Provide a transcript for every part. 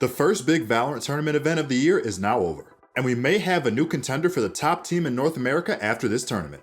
The first big Valorant tournament event of the year is now over, and we may have a new contender for the top team in North America after this tournament.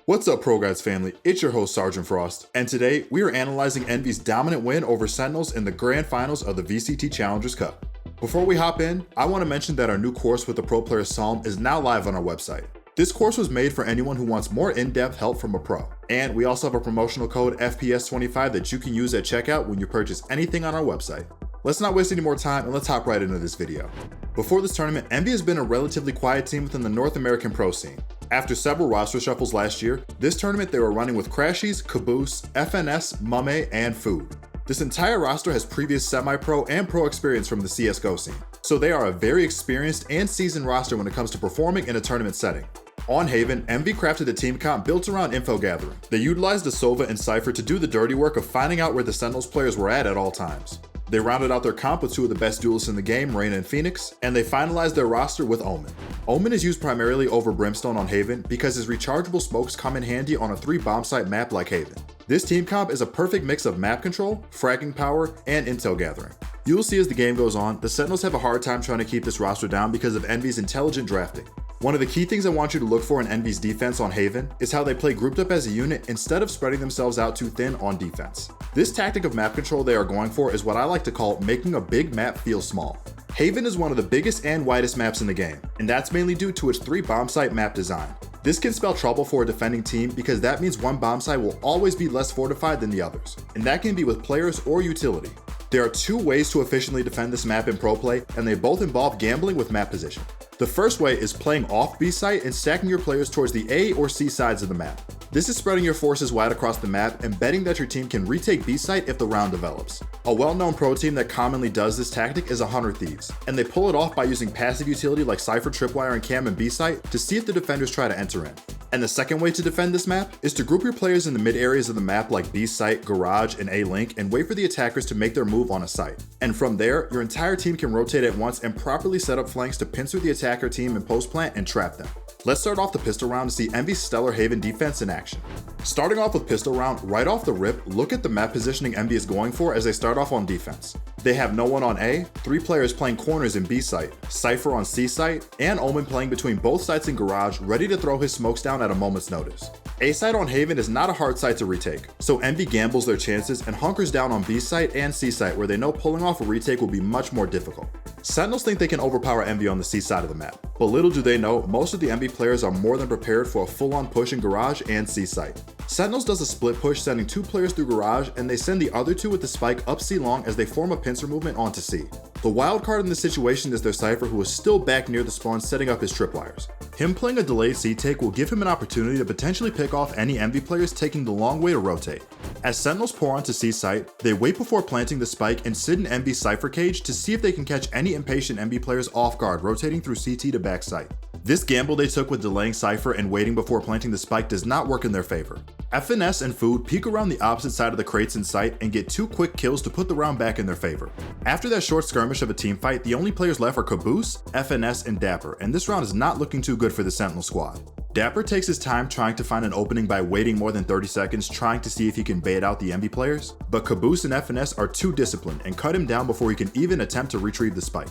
What's up, ProGuides family? It's your host, Sergeant Frost, and today we are analyzing Envy's dominant win over Sentinels in the grand finals of the VCT Challengers Cup. Before we hop in, I want to mention that our new course with the Pro Player Psalm is now live on our website. This course was made for anyone who wants more in-depth help from a pro. And we also have a promotional code FPS25 that you can use at checkout when you purchase anything on our website. Let's not waste any more time and let's hop right into this video. Before this tournament, Envy has been a relatively quiet team within the North American pro scene. After several roster shuffles last year, this tournament they were running with Crashies, Caboose, FNS, Mame, and Food. This entire roster has previous semi-pro and pro experience from the CSGO scene, so they are a very experienced and seasoned roster when it comes to performing in a tournament setting. On Haven, Envy crafted a team comp built around info gathering. They utilized the Sova and Cypher to do the dirty work of finding out where the Sentinels players were at all times. They rounded out their comp with two of the best duelists in the game, Reyna and Phoenix, and they finalized their roster with Omen. Omen is used primarily over Brimstone on Haven because his rechargeable smokes come in handy on a 3-bomb site map like Haven. This team comp is a perfect mix of map control, fragging power, and intel gathering. You'll see as the game goes on, the Sentinels have a hard time trying to keep this roster down because of Envy's intelligent drafting. One of the key things I want you to look for in Envy's defense on Haven is how they play grouped up as a unit instead of spreading themselves out too thin on defense. This tactic of map control they are going for is what I like to call making a big map feel small. Haven is one of the biggest and widest maps in the game, and that's mainly due to its 3-bomb site map design. This can spell trouble for a defending team because that means one bomb site will always be less fortified than the others, and that can be with players or utility. There are two ways to efficiently defend this map in pro play, and they both involve gambling with map position. The first way is playing off B site and stacking your players towards the A or C sides of the map. This is spreading your forces wide across the map and betting that your team can retake B site if the round develops. A well-known pro team that commonly does this tactic is 100 Thieves, and they pull it off by using passive utility like Cypher, Tripwire, and Cam in B site to see if the defenders try to enter in. And the second way to defend this map is to group your players in the mid areas of the map like B site, garage, and A link and wait for the attackers to make their move on a site. And from there, your entire team can rotate at once and properly set up flanks to pincer the attacker team in post plant and trap them. Let's start off the pistol round to see Envy's stellar Haven defense in action. Starting off with pistol round, right off the rip, look at the map positioning Envy is going for as they start off on defense. They have no one on A, 3 players playing corners in B site, Cypher on C site, and Omen playing between both sites in garage, ready to throw his smokes down at a moment's notice. A site on Haven is not a hard site to retake, so Envy gambles their chances and hunkers down on B site and C site where they know pulling off a retake will be much more difficult. Sentinels think they can overpower Envy on the C side of the map, but little do they know, most of the Envy players are more than prepared for a full-on push in garage and C site. Sentinels does a split push, sending 2 players through garage, and they send the other 2 with the spike up C long as they form a pincer movement onto C. The wild card in this situation is their Cypher, who is still back near the spawn setting up his tripwires. Him playing a delayed C take will give him an opportunity to potentially pick off any Envy players taking the long way to rotate. As Sentinels pour onto C site, they wait before planting the spike and sit in Envy's Cypher cage to see if they can catch any impatient Envy players off guard rotating through CT to back site. This gamble they took with delaying Cypher and waiting before planting the spike does not work in their favor. FNS and Food peek around the opposite side of the crates in sight and get 2 quick kills to put the round back in their favor. After that short skirmish of a team fight, the only players left are Caboose, FNS, and Dapper, and this round is not looking too good for the Sentinel squad. Dapper takes his time trying to find an opening by waiting more than 30 seconds trying to see if he can bait out the Envy players, but Caboose and FNS are too disciplined and cut him down before he can even attempt to retrieve the spike.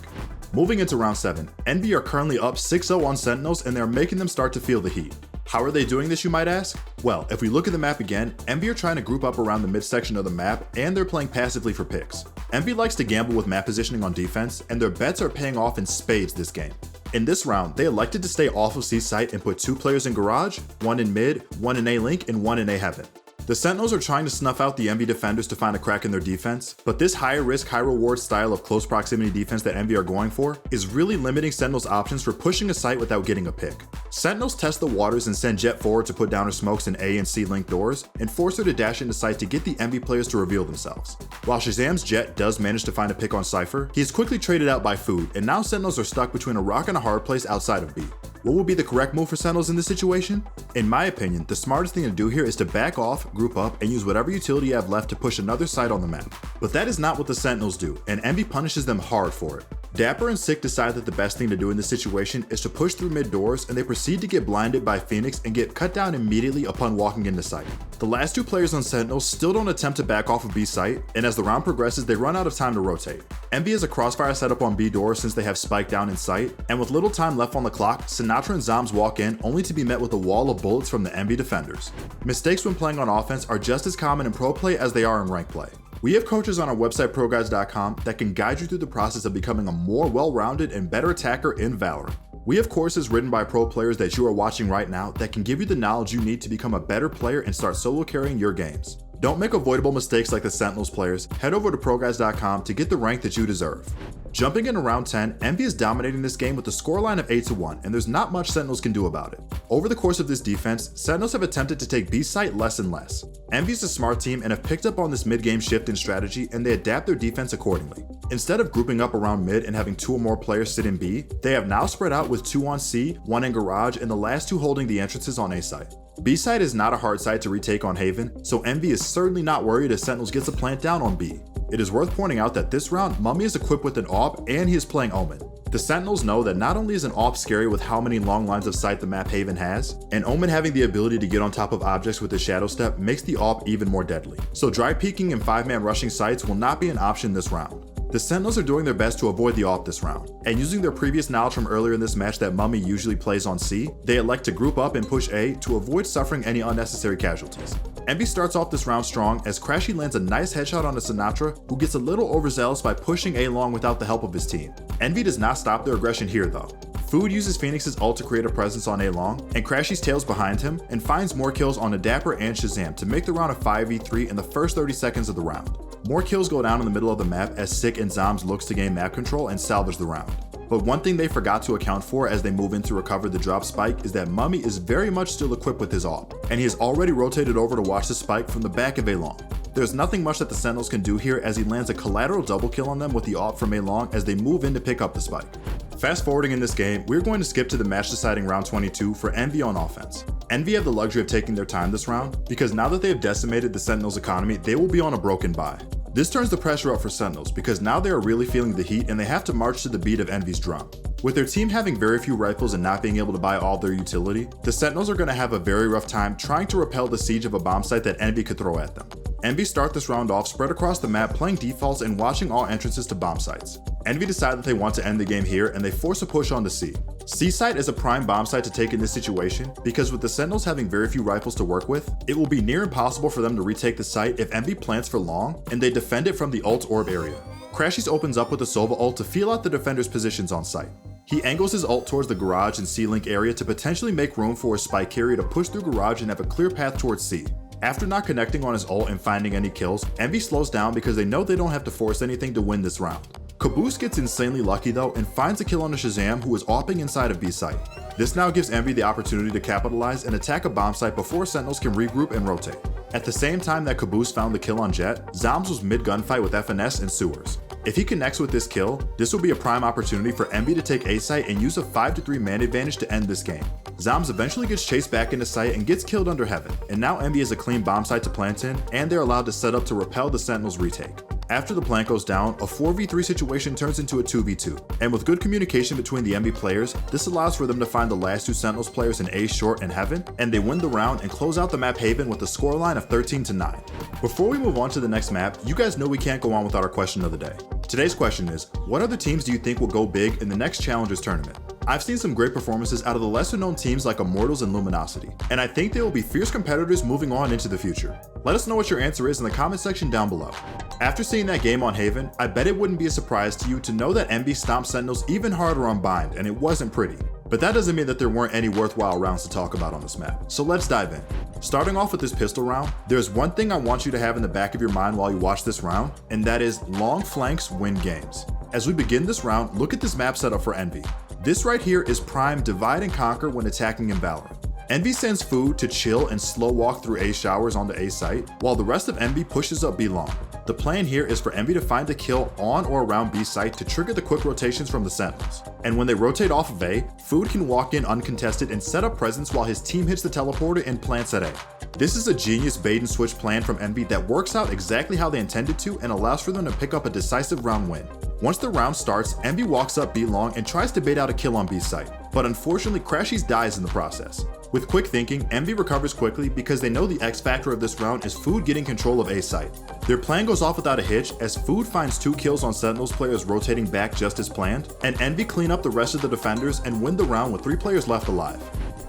Moving into round 7, Envy are currently up 6-0 on Sentinels and they're making them start to feel the heat. How are they doing this, you might ask? Well, if we look at the map again, Envy are trying to group up around the midsection of the map and they're playing passively for picks. Envy likes to gamble with map positioning on defense and their bets are paying off in spades this game. In this round, they elected to stay off of C site and put 2 players in garage, 1 in mid, 1 in A link, and 1 in A heaven. The Sentinels are trying to snuff out the Envy defenders to find a crack in their defense, but this higher risk, high reward style of close proximity defense that Envy are going for is really limiting Sentinels' options for pushing a site without getting a pick. Sentinels test the waters and send Jet forward to put down her smokes in A and C link doors and force her to dash into site to get the Envy players to reveal themselves. While Shazam's Jet does manage to find a pick on Cypher, he is quickly traded out by Food, and now Sentinels are stuck between a rock and a hard place outside of B. What would be the correct move for Sentinels in this situation? In my opinion, the smartest thing to do here is to back off, group up, and use whatever utility you have left to push another site on the map. But that is not what the Sentinels do, and Envy punishes them hard for it. Dapper and Sick decide that the best thing to do in this situation is to push through mid doors, and they proceed to get blinded by Phoenix and get cut down immediately upon walking into site. The last two players on Sentinels still don't attempt to back off of B site, and as the round progresses, they run out of time to rotate. Envy has a crossfire set up on B door since they have Spike down in sight, and with little time left on the clock, Sinatra and Zombs walk in only to be met with a wall of bullets from the Envy defenders. Mistakes when playing on offense are just as common in pro play as they are in rank play. We have coaches on our website ProGuides.com that can guide you through the process of becoming a more well-rounded and better attacker in Valorant. We have courses written by pro players that you are watching right now that can give you the knowledge you need to become a better player and start solo carrying your games. Don't make avoidable mistakes like the Sentinels players. Head over to ProGuides.com to get the rank that you deserve. Jumping into round 10, Envy is dominating this game with a scoreline of 8-1, and there's not much Sentinels can do about it. Over the course of this defense, Sentinels have attempted to take B site less and less. Envy's a smart team and have picked up on this mid-game shift in strategy, and they adapt their defense accordingly. Instead of grouping up around mid and having 2 or more players sit in B, they have now spread out with 2 on C, 1 in garage, and the last 2 holding the entrances on A site. B site is not a hard site to retake on Haven, so Envy is certainly not worried if Sentinels gets a plant down on B. It is worth pointing out that this round, Mummy is equipped with an AWP and he is playing Omen. The Sentinels know that not only is an AWP scary with how many long lines of sight the map Haven has, and Omen having the ability to get on top of objects with his shadow step makes the AWP even more deadly. So dry peeking and 5-man rushing sites will not be an option this round. The Sentinels are doing their best to avoid the AWP this round, and using their previous knowledge from earlier in this match that Mummy usually plays on C, they elect to group up and push A to avoid suffering any unnecessary casualties. Envy starts off this round strong as Crashy lands a nice headshot on a Sinatra, who gets a little overzealous by pushing A long without the help of his team. Envy does not stop their aggression here though. Food uses Phoenix's ult to create a presence on A long, and Crashy's tails behind him and finds more kills on a Dapper and Shazam to make the round a 5v3 in the first 30 seconds of the round. More kills go down in the middle of the map as Sick and Zombs looks to gain map control and salvage the round. But one thing they forgot to account for as they move in to recover the drop spike is that Mummy is very much still equipped with his AWP, and he has already rotated over to watch the spike from the back of A long. There's nothing much that the Sentinels can do here as he lands a collateral double kill on them with the AWP from A long as they move in to pick up the spike. Fast forwarding in this game, we're going to skip to the match deciding round 22 for Envy on offense. Envy have the luxury of taking their time this round because now that they have decimated the Sentinels economy, they will be on a broken bye. This turns the pressure up for Sentinels because now they are really feeling the heat and they have to march to the beat of Envy's drum. With their team having very few rifles and not being able to buy all their utility, the Sentinels are going to have a very rough time trying to repel the siege of a bomb site that Envy could throw at them. Envy start this round off spread across the map playing defaults and watching all entrances to bomb sites. Envy decide that they want to end the game here and they force a push onto C. C site is a prime bomb site to take in this situation because with the Sentinels having very few rifles to work with, it will be near impossible for them to retake the site if Envy plants for long and they defend it from the ult orb area. Crashies opens up with the Sova ult to feel out the defender's positions on site. He angles his ult towards the garage and C-link area to potentially make room for a spike carrier to push through garage and have a clear path towards C. After not connecting on his ult and finding any kills, Envy slows down because they know they don't have to force anything to win this round. Caboose gets insanely lucky though and finds a kill on a Shazam who is AWPing inside of B site. This now gives Envy the opportunity to capitalize and attack a bomb site before Sentinels can regroup and rotate. At the same time that Caboose found the kill on Jet, Zombs was mid gunfight with FNS and Sewers. If he connects with this kill, this will be a prime opportunity for Envy to take A site and use a 5-3 man advantage to end this game. Zombs eventually gets chased back into site and gets killed under Heaven, and now Envy has a clean bomb site to plant in, and they're allowed to set up to repel the Sentinels retake. After the plant goes down, a 4v3 situation turns into a 2v2, and with good communication between the Envy players, this allows for them to find the last 2 Sentinels players in A short and Heaven, and they win the round and close out the map Haven with a scoreline of 13-9. Before we move on to the next map, you guys know we can't go on without our question of the day. Today's question is, what other teams do you think will go big in the next Challengers tournament? I've seen some great performances out of the lesser known teams like Immortals and Luminosity, and I think they will be fierce competitors moving on into the future. Let us know what your answer is in the comment section down below. After seeing that game on Haven, I bet it wouldn't be a surprise to you to know that Envy stomped Sentinels even harder on Bind, and it wasn't pretty. But that doesn't mean that there weren't any worthwhile rounds to talk about on this map, so let's dive in. Starting off with this pistol round, there's one thing I want you to have in the back of your mind while you watch this round, and that is long flanks win games. As we begin this round, look at this map setup for Envy. This right here is prime divide and conquer when attacking in Valorant. Envy sends Food to chill and slow walk through A showers onto A site, while the rest of Envy pushes up B long. The plan here is for Envy to find a kill on or around B site to trigger the quick rotations from the Sentinels. And when they rotate off of A, Food can walk in uncontested and set up presence while his team hits the teleporter and plants at A. This is a genius bait and switch plan from Envy that works out exactly how they intended to and allows for them to pick up a decisive round win. Once the round starts, Envy walks up B long and tries to bait out a kill on B site, but unfortunately Crashies dies in the process. With quick thinking, Envy recovers quickly because they know the X factor of this round is Food getting control of A site. Their plan goes off without a hitch as Food finds 2 kills on Sentinels players rotating back just as planned, and Envy clean up the rest of the defenders and win the round with 3 players left alive.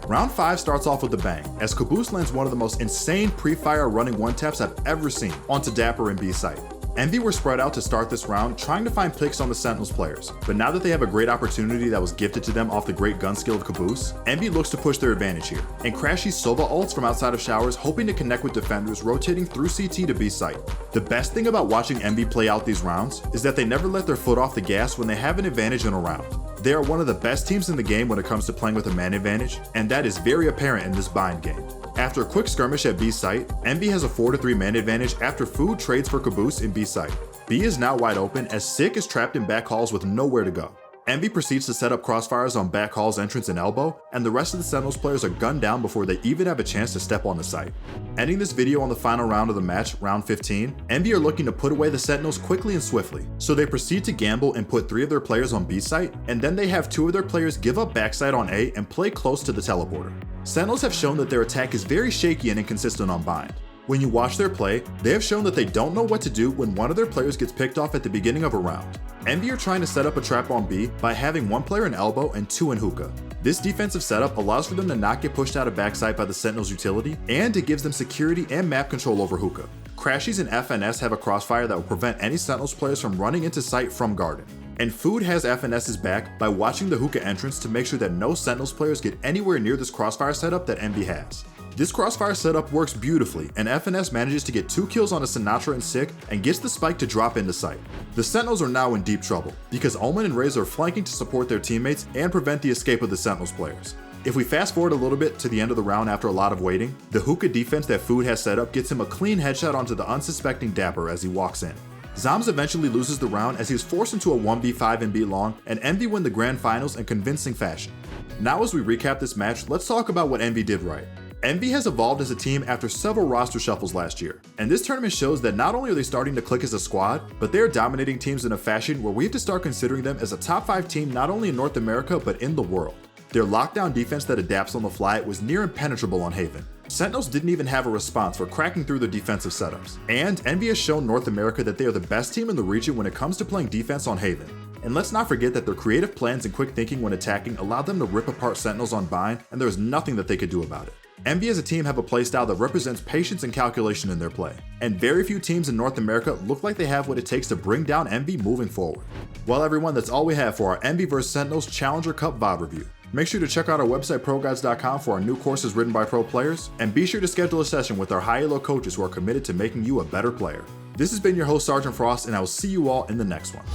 Round 5 starts off with a bang, as Caboose lands one of the most insane pre-fire running one-taps I've ever seen onto Dapper in B site. Envy were spread out to start this round, trying to find picks on the Sentinels players, but now that they have a great opportunity that was gifted to them off the great gun skill of Caboose, Envy looks to push their advantage here, and Crashy Sova ults from outside of showers hoping to connect with defenders rotating through CT to B site. The best thing about watching Envy play out these rounds is that they never let their foot off the gas when they have an advantage in a round. They are one of the best teams in the game when it comes to playing with a man advantage, and that is very apparent in this bind game. After a quick skirmish at B site, Envy has a 4-3 man advantage after Food trades for Caboose in B site. B is now wide open as Sick is trapped in back halls with nowhere to go. Envy proceeds to set up crossfires on back hall's entrance and elbow, and the rest of the Sentinels players are gunned down before they even have a chance to step on the site. Ending this video on the final round of the match, round 15, Envy are looking to put away the Sentinels quickly and swiftly, so they proceed to gamble and put 3 of their players on B site, and then they have 2 of their players give up backside on A and play close to the teleporter. Sentinels have shown that their attack is very shaky and inconsistent on bind. When you watch their play, they have shown that they don't know what to do when one of their players gets picked off at the beginning of a round. Envy are trying to set up a trap on B by having 1 player in elbow and 2 in hookah. This defensive setup allows for them to not get pushed out of backside by the Sentinels utility, and it gives them security and map control over hookah. Crashies and FNS have a crossfire that will prevent any Sentinels players from running into sight from garden. And Food has FNS's back by watching the hookah entrance to make sure that no Sentinels players get anywhere near this crossfire setup that Envy has. This crossfire setup works beautifully, and FNS manages to get 2 kills on a Sinatra and Sick and gets the spike to drop into sight. The Sentinels are now in deep trouble, because Omen and Raze are flanking to support their teammates and prevent the escape of the Sentinels players. If we fast forward a little bit to the end of the round after a lot of waiting, the hookah defense that Food has set up gets him a clean headshot onto the unsuspecting Dapper as he walks in. Zoms eventually loses the round as he is forced into a 1v5 in B long, and Envy win the grand finals in convincing fashion. Now as we recap this match, let's talk about what Envy did right. Envy has evolved as a team after several roster shuffles last year, and this tournament shows that not only are they starting to click as a squad, but they are dominating teams in a fashion where we have to start considering them as a top 5 team not only in North America but in the world. Their lockdown defense that adapts on the fly was near impenetrable on Haven. Sentinels didn't even have a response for cracking through their defensive setups, and Envy has shown North America that they are the best team in the region when it comes to playing defense on Haven. And let's not forget that their creative plans and quick thinking when attacking allowed them to rip apart Sentinels on bind, and there is nothing that they could do about it. Envy as a team have a playstyle that represents patience and calculation in their play, and very few teams in North America look like they have what it takes to bring down Envy moving forward. Well everyone, that's all we have for our Envy vs Sentinels Challenger Cup VOD review. Make sure to check out our website ProGuides.com for our new courses written by pro players, and be sure to schedule a session with our high elo coaches who are committed to making you a better player. This has been your host Sergeant Frost, and I will see you all in the next one.